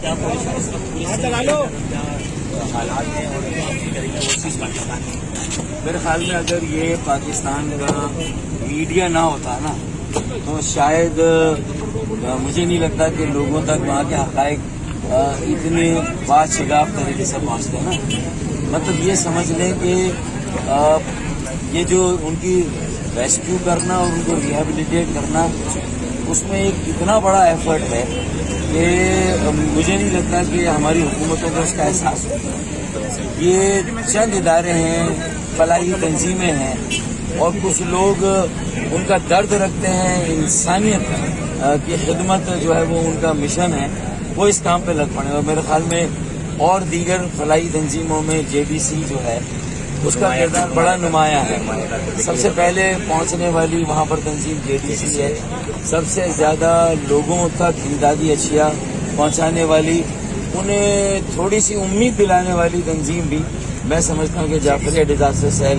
کیا پوزیشن اس وقت پولیس کیا حالات ہیں اور کریں گے وہ چیز پاکستان کی؟ میرے خیال میں اگر یہ پاکستان کا میڈیا نہ ہوتا نا تو شاید مجھے نہیں لگتا کہ لوگوں تک وہاں کے حقائق اتنے باشگاف طریقے سے پہنچتے ہیں نا. مطلب یہ سمجھ لیں کہ یہ جو ان کی ریسکیو کرنا اور ان کو ریہیبلیٹیٹ کرنا اس میں ایک اتنا بڑا ایفرٹ ہے کہ مجھے نہیں لگتا کہ ہماری حکومتوں کو اس کا احساس ہو. یہ چند ادارے ہیں، فلاحی تنظیمیں ہیں اور کچھ لوگ ان کا درد رکھتے ہیں، انسانیت کی خدمت جو ہے وہ ان کا مشن ہے، وہ اس کام پہ لگ پڑے. اور میرے خیال میں اور دیگر فلاحی تنظیموں میں JDC جو ہے اس کا کردار بڑا نمایاں ہے. سب سے پہلے پہنچنے والی وہاں پر تنظیم JDC ہے. سب سے زیادہ لوگوں تک امدادی اشیاء پہنچانے والی، انہیں تھوڑی سی امید دلانے والی تنظیم بھی میں سمجھتا ہوں کہ جعفریہ ڈیزاسٹر سیل،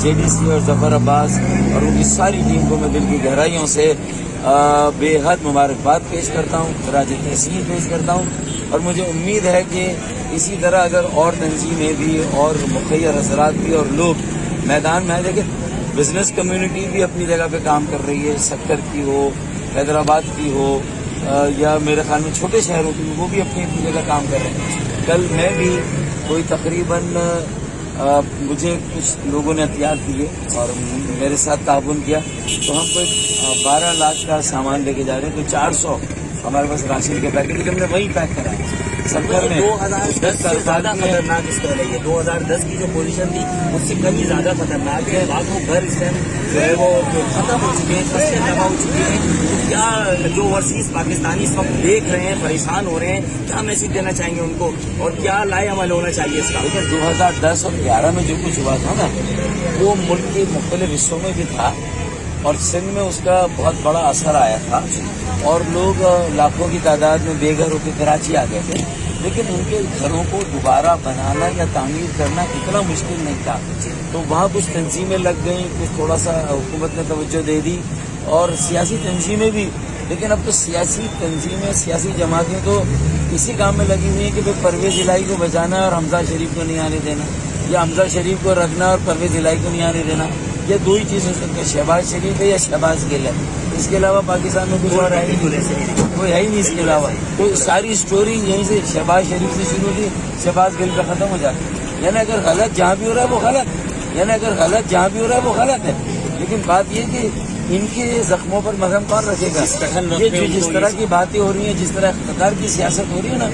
JDC اور ظفر عباس اور ان کی ساری ٹیم کو میں دل کی گہرائیوں سے بے حد مبارکباد پیش کرتا ہوں، خراج تحسین پیش کرتا ہوں. اور مجھے امید ہے کہ اسی طرح اگر اور تنظیمیں بھی اور مخیر حضرات بھی اور لوگ میدان میں آئے. دیکھیں بزنس کمیونٹی بھی اپنی جگہ پہ کام کر رہی ہے، سکر کی ہو، حیدرآباد کی ہو یا میرے خیال میں چھوٹے شہروں کی، وہ بھی اپنی جگہ کام کر رہے ہیں. کل میں بھی کوئی تقریباً مجھے کچھ لوگوں نے احتیاط دیے اور میرے ساتھ تعاون کیا تو ہم کوئی 12 لاکھ کا سامان لے کے جا رہے ہیں. تو 400 ہمارے پاس راشن کے پیکٹ ہم نے وہی پیک کرا ہے. سفر میں 2010 سے زیادہ خطرناک اس طرح ہے. 2010 کی جو پوزیشن تھی اس سے کہیں زیادہ خطرناک ہے. بعضوں گھر اس ٹائم جو ہے وہ ختم ہو چکے ہیں، فصلیں تباہ ہو چکی ہیں. تو کیا جو اوورسیز پاکستانی اس وقت دیکھ رہے ہیں، پریشان ہو رہے ہیں، کیا میسج دینا چاہیں گے ان کو اور کیا لائے عمل ہونا چاہیے اس کا؟ لیکن 2010 اور 2011 میں جو کچھ ہوا تھا نا وہ ملک کے مختلف حصوں میں بھی تھا اور سندھ میں اس کا بہت بڑا اثر آیا تھا اور لوگ لاکھوں کی تعداد میں بے گھر ہو کے کراچی آ گئے تھے. لیکن ان کے گھروں کو دوبارہ بنانا یا تعمیر کرنا اتنا مشکل نہیں تھا. تو وہاں کچھ تنظیمیں لگ گئیں، کچھ تھوڑا سا حکومت نے توجہ دے دی اور سیاسی تنظیمیں بھی. لیکن اب تو سیاسی تنظیمیں، سیاسی جماعتیں تو اسی کام میں لگی ہوئی ہیں کہ پرویز الہی کو بچانا اور حمزہ شریف کو نہیں آنے دینا، یا حمزہ شریف کو رکھنا اور پرویز الہی کو نہیں آنے دینا. یہ دو ہی چیز ہو سکتی ہے، شہباز شریف ہے یا شہباز گل ہے. اس کے علاوہ پاکستان میں کچھ اور ہے ہی نہیں، کوئی ہے ہی نہیں اس کے علاوہ. تو ساری اسٹوری یہیں سے شہباز شریف سے شروع ہوتی، شہباز گل پہ ختم ہو جاتی. یعنی اگر غلط جہاں بھی ہو رہا ہے وہ غلط، ہے. لیکن بات یہ کہ ان کے زخموں پر مرہم کون رکھے گا؟ یہ جس طرح کی باتیں ہو رہی ہیں، جس طرح اقتدار کی سیاست ہو رہی ہے نا،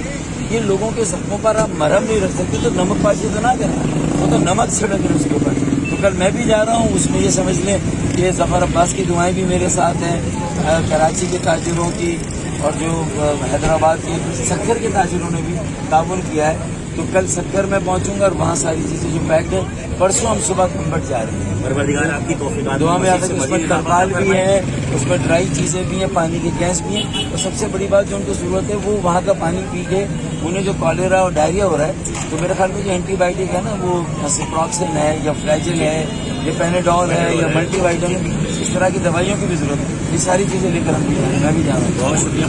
یہ لوگوں کے زخموں پر آپ مرہم نہیں رکھ سکتے. تو نمک بازی تو نہ کریں، وہ تو نمک چھڑک رہے اس کے اوپر. تو کل میں بھی جا رہا ہوں، اس میں یہ سمجھ لیں کہ ظفر عباس کی دعائیں بھی میرے ساتھ ہیں، کراچی کے تاجروں کی اور جو حیدرآباد کے سکر کے تاجروں نے بھی تعاون کیا ہے. تو کل سکر میں پہنچوں گا اور وہاں ساری چیزیں جو پیکڈ ہیں. پرسوں ہم صبح کنبٹ جا رہے ہیں. پروردگار آپ کی توفیقات دعا میں آتا ہے کہ اس میں ترپال بھی ہے، اس میں ڈرائی چیزیں بھی ہیں، پانی کی گیس بھی ہیں. اور سب سے بڑی بات جو ان کو ضرورت ہے وہ وہاں کا پانی پی کے انہیں جو کالرا اور ڈائریا ہو رہا ہے، تو میرے خیال میں جو اینٹی بائیوٹک ہے نا، وہ سپروکسن ہے یا فلیجل ہے یا پیناڈول ہے یا ملٹی وائٹامن، اس طرح کی دوائیوں کی بھی ضرورت ہے. یہ ساری چیزیں لے کر ہم بھی جا رہے ہیں. میں بھی جا رہا ہوں. بہت شکریہ.